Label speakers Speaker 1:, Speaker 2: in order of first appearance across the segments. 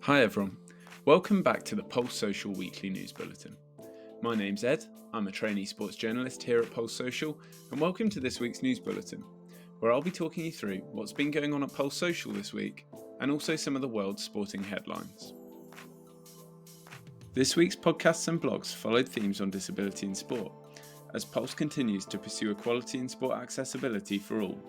Speaker 1: Hi everyone, welcome back to the Pulse Social Weekly News Bulletin. My name's Ed, I'm a trainee sports journalist here at Pulse Social, and welcome to this week's News Bulletin, where I'll be talking you through what's been going on at Pulse Social this week, and also some of the world's sporting headlines. This week's podcasts and blogs followed themes on disability in sport, as Pulse continues to pursue equality in sport accessibility for all.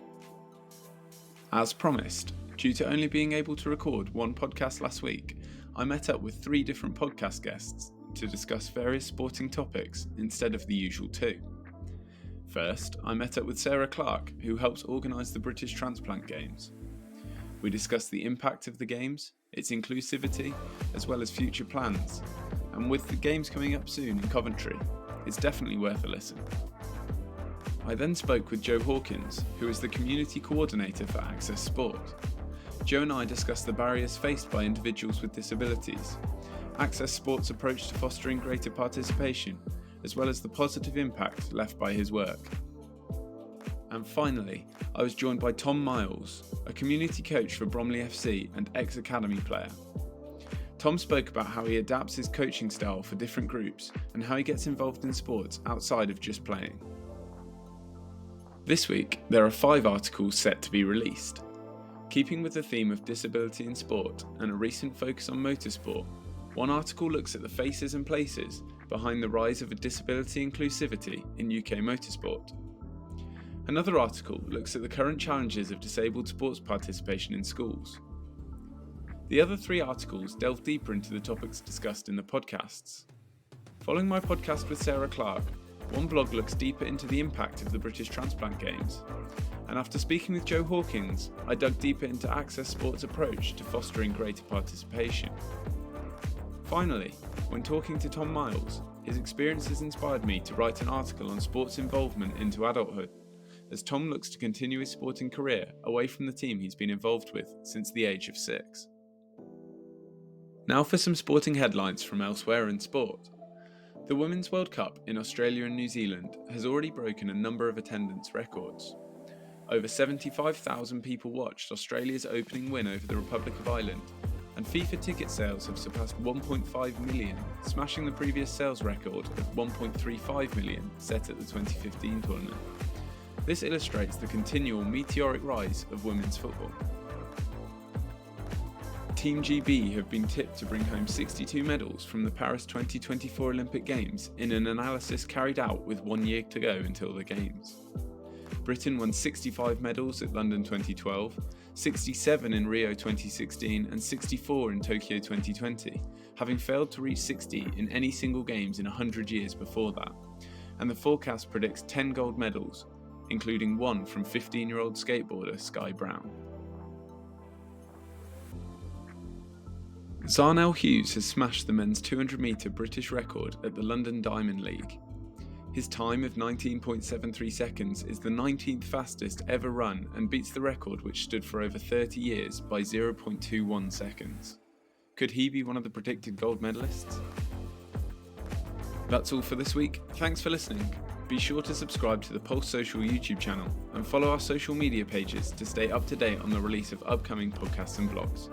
Speaker 1: As promised, due to only being able to record one podcast last week, I met up with 3 different podcast guests to discuss various sporting topics instead of the usual 2. First, I met up with Sarah Clark, who helps organise the British Transplant Games. We discussed the impact of the Games, its inclusivity, as well as future plans, and with the Games coming up soon in Coventry, it's definitely worth a listen. I then spoke with Jo Hawkins, who is the Community Coordinator for Access Sport. Jo and I discussed the barriers faced by individuals with disabilities, Access Sport's approach to fostering greater participation, as well as the positive impact left by his work. And finally, I was joined by Tom Miles, a community coach for Bromley FC and ex-academy player. Tom spoke about how he adapts his coaching style for different groups and how he gets involved in sports outside of just playing. This week, there are 5 articles set to be released. Keeping with the theme of disability in sport and a recent focus on motorsport, one article looks at the faces and places behind the rise of a disability inclusivity in UK motorsport. Another article looks at the current challenges of disabled sports participation in schools. The other 3 articles delve deeper into the topics discussed in the podcasts. Following my podcast with Sarah Clark, one blog looks deeper into the impact of the British Transplant Games, and after speaking with Jo Hawkins, I dug deeper into Access Sport's approach to fostering greater participation. Finally, when talking to Tom Miles, his experiences inspired me to write an article on sports involvement into adulthood, as Tom looks to continue his sporting career away from the team he's been involved with since the age of 6. Now for some sporting headlines from elsewhere in sport. The Women's World Cup in Australia and New Zealand has already broken a number of attendance records. Over 75,000 people watched Australia's opening win over the Republic of Ireland, and FIFA ticket sales have surpassed 1.5 million, smashing the previous sales record of 1.35 million set at the 2015 tournament. This illustrates the continual meteoric rise of women's football. Team GB have been tipped to bring home 62 medals from the Paris 2024 Olympic Games in an analysis carried out with 1 year to go until the Games. Britain won 65 medals at London 2012, 67 in Rio 2016 and 64 in Tokyo 2020, having failed to reach 60 in any single Games in 100 years before that, and the forecast predicts 10 gold medals, including 1 from 15-year-old skateboarder Sky Brown. Zarnell Hughes has smashed the men's 200-metre British record at the London Diamond League. His time of 19.73 seconds is the 19th fastest ever run and beats the record which stood for over 30 years by 0.21 seconds. Could he be one of the predicted gold medalists? That's all for this week. Thanks for listening. Be sure to subscribe to the Pulse Social YouTube channel and follow our social media pages to stay up to date on the release of upcoming podcasts and blogs.